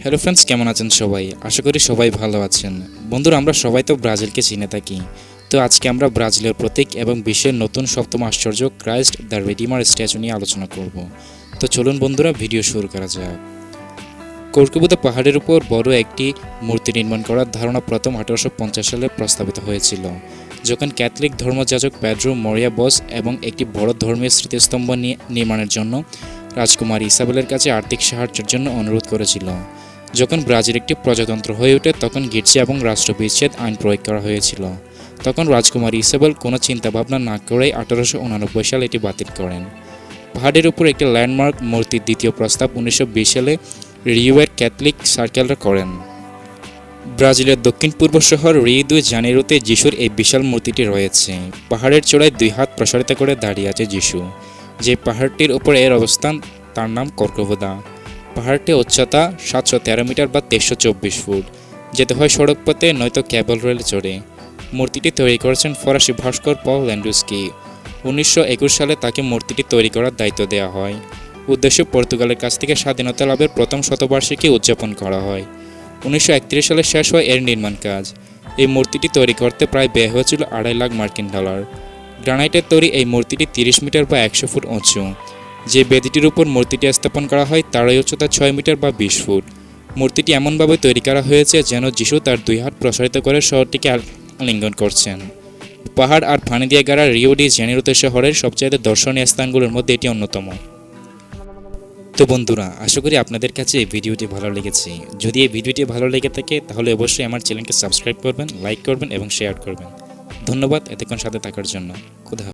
Hello friends, কেমন আছেন সবাই? আশা করি সবাই ভালো আছেন। বন্ধুরা, আমরা সবাই তো ব্রাজিলকে চিনে থাকি। তো আজকে আমরা ব্রাজিলের প্রতীক এবং বিশ্বের নতুন সপ্তম আশ্চর্য ক্রাইস্ট দ্য রিডিমার স্ট্যাচু নিয়ে আলোচনা করব। তো চলুন বন্ধুরা, ভিডিও শুরু করা যাক। কর্কোবোদা পাহাড়ের উপর বড় একটি মূর্তি নির্মাণ করার ধারণা প্রথম 1850 সালে প্রস্তাবিত হয়েছিল, যখন ক্যাথলিক ধর্মযাজক পেড্রো মরিয়া বস এবং একটি বড় ধর্মীয় স্মৃতিস্তম্ভ নির্মাণের জন্য রাজকুমারী ইসাবেলের কাছে আর্থিক সাহায্যের জন্য অনুরোধ করেছিল। যখন ব্রাজিল একটি প্রজাতন্ত্র হয়ে ওঠে, তখন গির্জা এবং রাষ্ট্রবিচ্ছেদ আইন প্রয়োগ করা হয়েছিল। তখন রাজকুমারী ইসাবেল কোনো চিন্তাভাবনা না করেই 1889 সালে এটি বাতিল করেন। পাহাড়ের উপর একটি ল্যান্ডমার্ক মূর্তির দ্বিতীয় প্রস্তাব 1920 সালে রিওয়ের ক্যাথলিক সার্কেলরা করেন। ব্রাজিলের দক্ষিণ পূর্ব শহর রিও দু জানেরোতে যিশুর এই বিশাল মূর্তিটি রয়েছে। পাহাড়ের চূড়ায় 2 হাত প্রসারিত করে দাঁড়িয়ে আছে যিশু। যে পাহাড়টির উপর এর অবস্থান তার নাম কর্কোবোদা। পাহাড়টির উচ্চতা 713 মিটার বা 2324 ফুট। যেতে হয় সড়ক পথে, নয়তো ক্যাবল রেলে চড়ে। মূর্তিটি তৈরি করেছেন ফরাসি ভাস্কর পল ল্যান্ডুস্কি। 1921 সালে তাকে মূর্তিটি তৈরি করার দায়িত্ব দেওয়া হয়। উদ্দেশ্য পর্তুগালের কাছ থেকে স্বাধীনতা লাভের প্রথম শতবার্ষিকী উদযাপন করা হয়। 1931 সালে শেষ হয় এর নির্মাণ কাজ। এই মূর্তিটি তৈরি করতে প্রায় ব্যয় হয়েছিল $2.5 লাখ। গ্রানাইটের তৈরি এই মূর্তিটি 30 মিটার বা 100 ফুট উঁচু। যে বেদিটির উপর মূর্তিটি স্থাপন করা হয় তারই উচ্চতা 6 মিটার বা 20 ফুট। মূর্তিটি এমনভাবে তৈরি করা হয়েছে যেন যিশু তার 2 হাত প্রসারিত করে শহরটিকে আলিঙ্গন করছেন। পাহাড় আর পানি দিয়ে গাড়া রিও ডি জেনেরো শহরের সবচেয়ে দর্শনীয় স্থানগুলোর মধ্যে এটি অন্যতম। তো বন্ধুরা, আশা করি আপনাদের কাছে এই ভিডিওটি ভালো লেগেছে। যদি এই ভিডিওটি ভালো লেগে থাকে তাহলে অবশ্যই আমার চ্যানেলকে সাবস্ক্রাইব করবেন, লাইক করবেন এবং শেয়ার করবেন। ধন্যবাদ এতক্ষণ সাথে থাকার জন্য। খুদা।